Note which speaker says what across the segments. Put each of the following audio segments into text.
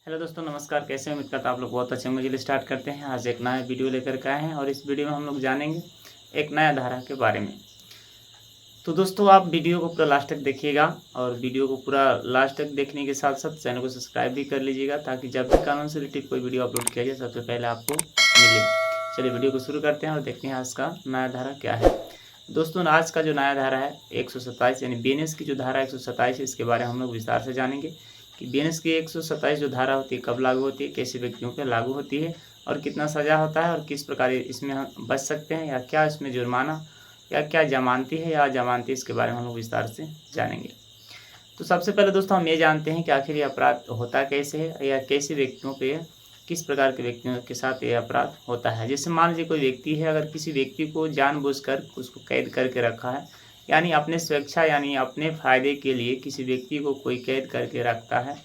Speaker 1: Hello दोस्तों, नमस्कार। कैसे हैं? उम्मीद करता हूँ आप लोग बहुत अच्छे होंगे। चलिए स्टार्ट करते हैं। आज एक नया वीडियो लेकर के आए हैं और इस वीडियो में हम लोग जानेंगे एक नया धारा के बारे में। तो दोस्तों, आप वीडियो को पूरा लास्ट तक देखिएगा और वीडियो को पूरा लास्ट तक देखने के साथ साथ चैनल को सब्सक्राइब भी कर लीजिएगा, ताकि जब भी कानून से रिलेटेड कोई वीडियो अपलोड किया जाए सबसे पहले आपको मिले। चलिए वीडियो को शुरू करते हैं और देखते हैं आज का नया धारा क्या है। दोस्तों, आज का जो नया धारा है 127 यानी बीएनएस की जो धारा 127 है, इसके बारे में हम लोग विस्तार से जानेंगे कि बीएनएस की 127 जो धारा होती है कब लागू होती है, कैसे व्यक्तियों पर लागू होती है और कितना सज़ा होता है और किस प्रकार इसमें हम बच सकते हैं, या क्या इसमें जुर्माना या क्या ज़मानती है या अज़मानती, इसके बारे में हम लोग विस्तार से जानेंगे। तो सबसे पहले दोस्तों, हम ये जानते हैं कि आखिर ये अपराध होता कैसे है या कैसे व्यक्तियों पे, किस प्रकार के व्यक्तियों के साथ ये अपराध होता है। जैसे मान लीजिए कोई व्यक्ति है, अगर किसी व्यक्ति को जानबूझकर उसको कैद करके रखा है, यानी अपने स्वेच्छा यानी अपने फ़ायदे के लिए किसी व्यक्ति को कोई कैद करके रखता है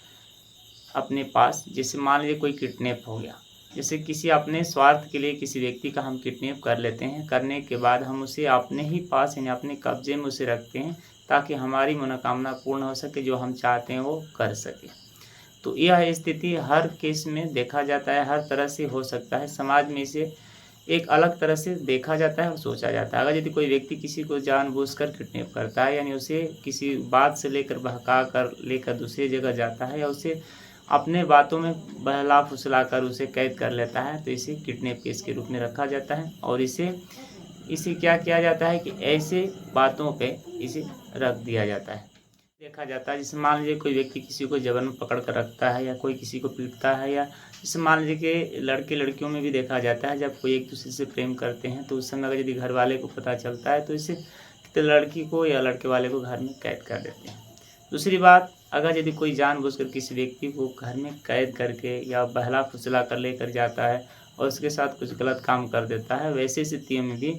Speaker 1: अपने पास। जैसे मान लीजिए कोई किडनैप हो गया, जैसे किसी अपने स्वार्थ के लिए किसी व्यक्ति का हम किडनैप कर लेते हैं, करने के बाद हम उसे अपने ही पास यानी अपने कब्जे में उसे रखते हैं, ताकि हमारी मनोकामना पूर्ण हो सके, जो हम चाहते हैं वो कर सके। तो यह स्थिति हर केस में देखा जाता है, हर तरह से हो सकता है। समाज में इसे एक अलग तरह से देखा जाता है और सोचा जाता है। अगर यदि कोई व्यक्ति किसी को जानबूझकर किडनैप करता है, यानी उसे किसी बात से लेकर बहका कर लेकर दूसरी जगह जाता है, या उसे अपने बातों में बहला फुसला कर उसे कैद कर लेता है, तो इसे किडनैप केस के रूप में रखा जाता है। और इसे इसे क्या किया जाता है कि ऐसे बातों पे इसे रख दिया जाता है, देखा जाता है। जैसे मान लीजिए कोई व्यक्ति किसी को जबरन पकड़ कर रखता है, या कोई किसी को पीटता है, या जैसे मान लीजिए कि लड़के लड़कियों में भी देखा जाता है, जब कोई एक दूसरे से प्रेम करते हैं तो उस समय अगर यदि घर वाले को पता चलता है तो इसे तो लड़की को या लड़के वाले को घर में कैद कर देते हैं। दूसरी बात, अगर यदि कोई जानबूझकर किसी व्यक्ति को घर में कैद करके या बहला फुसला कर लेकर जाता है और उसके साथ कुछ गलत काम कर देता है, वैसी स्थितियों में भी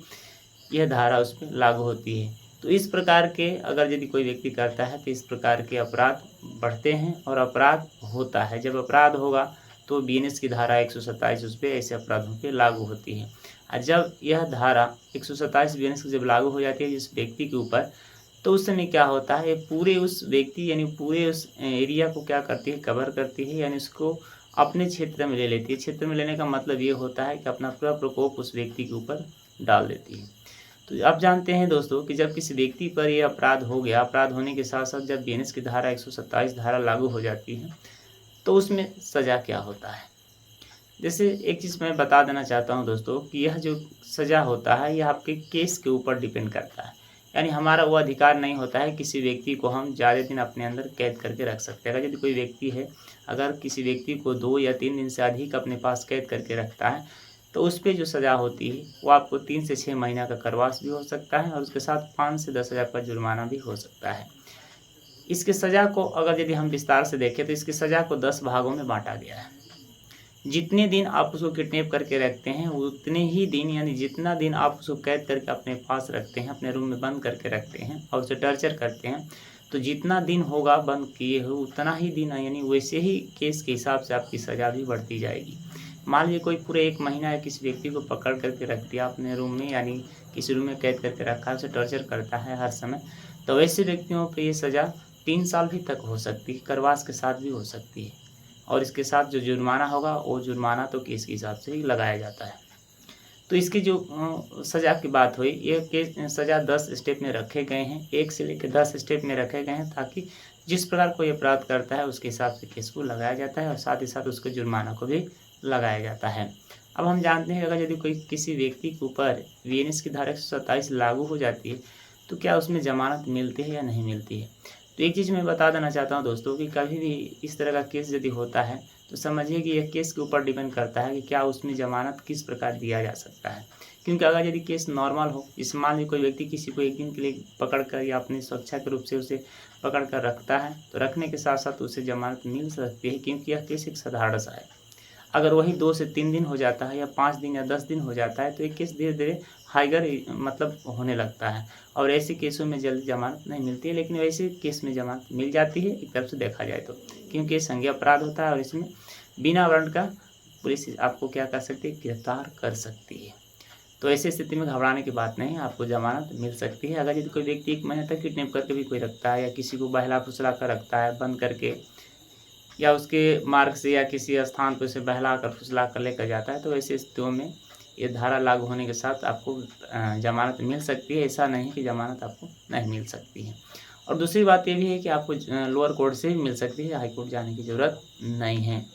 Speaker 1: यह धारा उस पर लागू होती है। तो इस प्रकार के अगर यदि कोई व्यक्ति करता है तो इस प्रकार के अपराध बढ़ते हैं और अपराध होता है। जब अपराध होगा तो बीएनएस की धारा 127 उस पर ऐसे अपराधों पे लागू होती है। और जब यह धारा 127 बीएनएस की जब लागू हो जाती है जिस व्यक्ति के ऊपर, तो उस समय क्या होता है, पूरे उस व्यक्ति यानी पूरे उस एरिया को क्या करती है, कवर करती है, यानी उसको अपने क्षेत्र में ले लेती है। क्षेत्र में लेने का मतलब ये होता है कि अपना पूरा प्रकोप उस व्यक्ति के ऊपर डाल देती है। तो आप जानते हैं दोस्तों कि जब किसी व्यक्ति पर यह अपराध हो गया, अपराध होने के साथ साथ जब बीएनएस की धारा 127 धारा लागू हो जाती है, तो उसमें सज़ा क्या होता है। जैसे एक चीज़ मैं बता देना चाहता हूं दोस्तों कि यह जो सज़ा होता है यह आपके केस के ऊपर डिपेंड करता है। यानी हमारा वो अधिकार नहीं होता है किसी व्यक्ति को हम ज़्यादा दिन अपने अंदर कैद करके रख सकते हैं। अगर यदि कोई व्यक्ति है, अगर किसी व्यक्ति को 2 या 3 दिन से अधिक अपने पास कैद करके रखता है, तो उस पे जो सज़ा होती है वो आपको 3 से 6 महीना का कारावास भी हो सकता है और उसके साथ 5 से 10,000 का जुर्माना भी हो सकता है। इसकी सज़ा को अगर यदि हम विस्तार से देखें तो इसकी सज़ा को 10 भागों में बाँटा गया है। जितने दिन आप उसको किडनैप करके रखते हैं उतने ही दिन, यानी जितना दिन आप उसको कैद करके अपने पास रखते हैं, अपने रूम में बंद करके रखते हैं और उसे टॉर्चर करते हैं, तो जितना दिन होगा बंद किए हुए उतना ही दिन, यानी वैसे ही केस के हिसाब से आपकी सज़ा भी बढ़ती जाएगी। मान लीजिए कोई पूरे 1 महीना है किसी व्यक्ति को पकड़ करके रख दिया अपने रूम में, यानी किसी रूम में कैद करके रखा, उसे टॉर्चर करता है हर समय, तो वैसे व्यक्तियों पे ये सज़ा 3 साल भी तक हो सकती है, कारावास के साथ भी हो सकती है। और इसके साथ जो जुर्माना होगा वो जुर्माना तो केस के हिसाब से ही लगाया जाता है। तो इसकी जो सज़ा की बात हुई, ये केस सज़ा 10 स्टेप में रखे गए हैं, 1 से लेकर 10 स्टेप में रखे गए हैं, ताकि जिस प्रकार कोई अपराध करता है उसके हिसाब से केस को लगाया जाता है और साथ ही साथ उसके जुर्माना को भी लगाया जाता है। अब हम जानते हैं अगर यदि कोई किसी व्यक्ति के ऊपर बीएनएस की धारा 127 लागू हो जाती है, तो क्या उसमें ज़मानत मिलती है या नहीं मिलती है। तो एक चीज़ मैं बता देना चाहता हूँ दोस्तों कि कभी भी इस तरह का केस यदि होता है तो समझिए कि यह केस के ऊपर डिपेंड करता है कि क्या उसमें ज़मानत किस प्रकार दिया जा सकता है। क्योंकि अगर यदि केस नॉर्मल हो, इस मान लीजिए कोई व्यक्ति किसी को 1 दिन के लिए पकड़ कर या अपनी सुरक्षा के रूप से उसे पकड़ कर रखता है, तो रखने के साथ साथ उसे ज़मानत मिल सकती है, क्योंकि यह केस एक साधारण सा है। अगर वही 2 से 3 दिन हो जाता है या 5 दिन या 10 दिन हो जाता है, तो ये केस धीरे-धीरे हाईगर मतलब होने लगता है और ऐसे केसों में जल्दी ज़मानत नहीं मिलती है। लेकिन वैसे केस में ज़मानत मिल जाती है एक तरफ से देखा जाए तो, क्योंकि ये संज्ञेय अपराध होता है और इसमें बिना वारंट का पुलिस आपको क्या कर सकती है, गिरफ्तार कर सकती है। तो ऐसी स्थिति में घबराने की बात नहीं है, आपको ज़मानत मिल सकती है। अगर यदि कोई व्यक्ति 1 महीने तक किडनैप करके भी कोई रखता है या किसी को बहला-फुसला कर रखता है बंद करके, या उसके मार्ग से या किसी स्थान पर उसे बहला कर फुसला कर लेकर जाता है, तो ऐसी स्थितियों में ये धारा लागू होने के साथ आपको ज़मानत मिल सकती है। ऐसा नहीं कि ज़मानत आपको नहीं मिल सकती है। और दूसरी बात ये भी है कि आपको लोअर कोर्ट से भी मिल सकती है, हाई कोर्ट जाने की ज़रूरत नहीं है।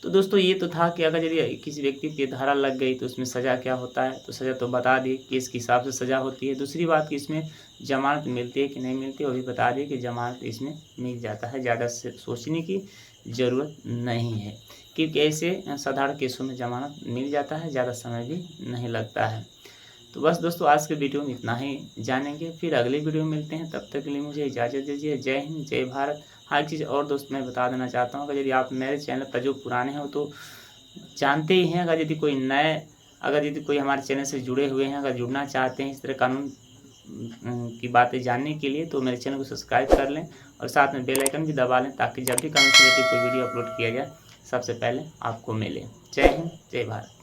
Speaker 1: तो दोस्तों ये तो था कि अगर यदि किसी व्यक्ति की धारा लग गई तो उसमें सज़ा क्या होता है, तो सज़ा तो बता दी कि इसके हिसाब से सज़ा होती है। दूसरी बात कि इसमें ज़मानत मिलती है कि नहीं मिलती, वो भी बता दी कि ज़मानत इसमें मिल जाता है। ज़्यादा से सोचने की ज़रूरत नहीं है, क्योंकि ऐसे साधारण केसों में ज़मानत मिल जाता है, ज़्यादा समय भी नहीं लगता है। तो बस दोस्तों आज के वीडियो में इतना ही जानेंगे, फिर अगले वीडियो में मिलते हैं। तब तक के लिए मुझे इजाज़त दीजिए। जय हिंद, जय भारत। हाँ, एक चीज़ और दोस्त मैं बता देना चाहता हूँ, अगर यदि आप मेरे चैनल पर जो पुराने हो तो जानते ही हैं, अगर यदि कोई हमारे चैनल से जुड़े हुए हैं, अगर जुड़ना चाहते हैं इस तरह कानून की बातें जानने के लिए, तो मेरे चैनल को सब्सक्राइब कर लें और साथ में बेल आइकन भी दबा लें, ताकि जब भी कानून से रिलेटेड कोई वीडियो अपलोड किया जाए सबसे पहले आपको मिले। जय हिंद, जय भारत।